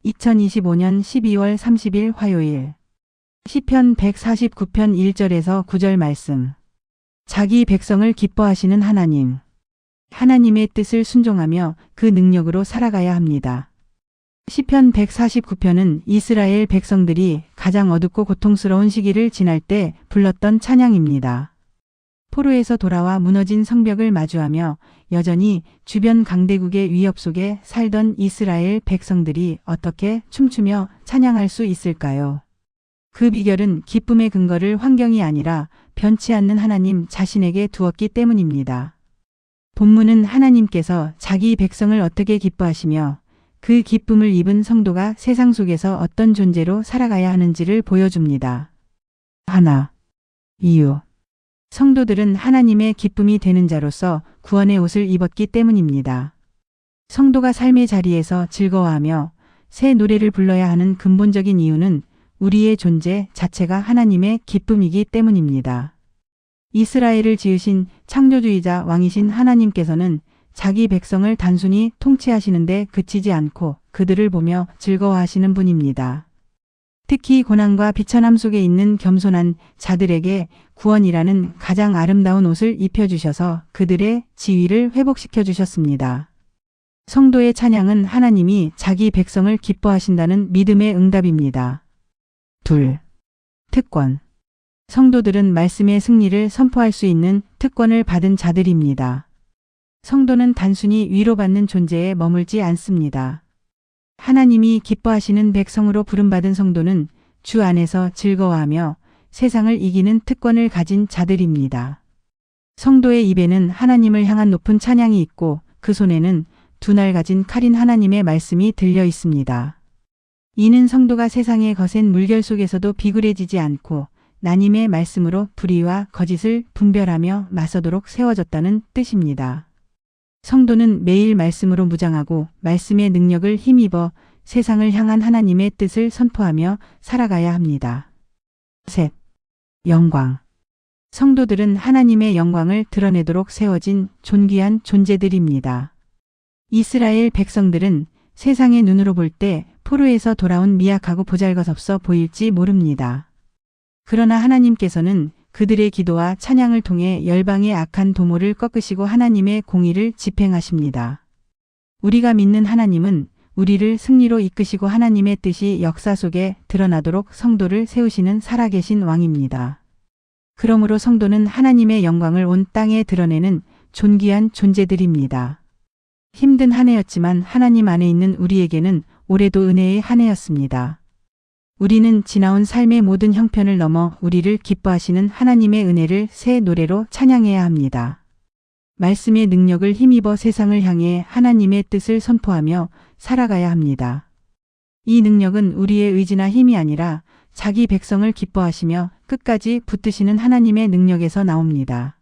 2025년 12월 30일 화요일 시편 149편 1절에서 9절 말씀. 자기 백성을 기뻐하시는 하나님. 하나님의 뜻을 순종하며 그 능력으로 살아가야 합니다. 시편 149편은 이스라엘 백성들이 가장 어둡고 고통스러운 시기를 지날 때 불렀던 찬양입니다. 포로에서 돌아와 무너진 성벽을 마주하며 여전히 주변 강대국의 위협 속에 살던 이스라엘 백성들이 어떻게 춤추며 찬양할 수 있을까요? 그 비결은 기쁨의 근거를 환경이 아니라 변치 않는 하나님 자신에게 두었기 때문입니다. 본문은 하나님께서 자기 백성을 어떻게 기뻐하시며 그 기쁨을 입은 성도가 세상 속에서 어떤 존재로 살아가야 하는지를 보여줍니다. 하나. 이유. 성도들은 하나님의 기쁨이 되는 자로서 구원의 옷을 입었기 때문입니다. 성도가 삶의 자리에서 즐거워하며 새 노래를 불러야 하는 근본적인 이유는 우리의 존재 자체가 하나님의 기쁨이기 때문입니다. 이스라엘을 지으신 창조주이자 왕이신 하나님께서는 자기 백성을 단순히 통치하시는데 그치지 않고 그들을 보며 즐거워하시는 분입니다. 특히 고난과 비천함 속에 있는 겸손한 자들에게 구원이라는 가장 아름다운 옷을 입혀주셔서 그들의 지위를 회복시켜 주셨습니다. 성도의 찬양은 하나님이 자기 백성을 기뻐하신다는 믿음의 응답입니다. 둘. 특권. 성도들은 말씀의 승리를 선포할 수 있는 특권을 받은 자들입니다. 성도는 단순히 위로받는 존재에 머물지 않습니다. 하나님이 기뻐하시는 백성으로 부름받은 성도는 주 안에서 즐거워하며 세상을 이기는 특권을 가진 자들입니다. 성도의 입에는 하나님을 향한 높은 찬양이 있고 그 손에는 두 날 가진 칼인 하나님의 말씀이 들려 있습니다. 이는 성도가 세상의 거센 물결 속에서도 비굴해지지 않고 나님의 말씀으로 불의와 거짓을 분별하며 맞서도록 세워졌다는 뜻입니다. 성도는 매일 말씀으로 무장하고 말씀의 능력을 힘입어 세상을 향한 하나님의 뜻을 선포하며 살아가야 합니다. 셋. 영광. 성도들은 하나님의 영광을 드러내도록 세워진 존귀한 존재들입니다. 이스라엘 백성들은 세상의 눈으로 볼 때 포로에서 돌아온 미약하고 보잘것없어 보일지 모릅니다. 그러나 하나님께서는 그들의 기도와 찬양을 통해 열방의 악한 도모를 꺾으시고 하나님의 공의를 집행하십니다. 우리가 믿는 하나님은 우리를 승리로 이끄시고 하나님의 뜻이 역사 속에 드러나도록 성도를 세우시는 살아계신 왕입니다. 그러므로 성도는 하나님의 영광을 온 땅에 드러내는 존귀한 존재들입니다. 힘든 한 해였지만 하나님 안에 있는 우리에게는 올해도 은혜의 한 해였습니다. 우리는 지나온 삶의 모든 형편을 넘어 우리를 기뻐하시는 하나님의 은혜를 새 노래로 찬양해야 합니다. 말씀의 능력을 힘입어 세상을 향해 하나님의 뜻을 선포하며 살아가야 합니다. 이 능력은 우리의 의지나 힘이 아니라 자기 백성을 기뻐하시며 끝까지 붙드시는 하나님의 능력에서 나옵니다.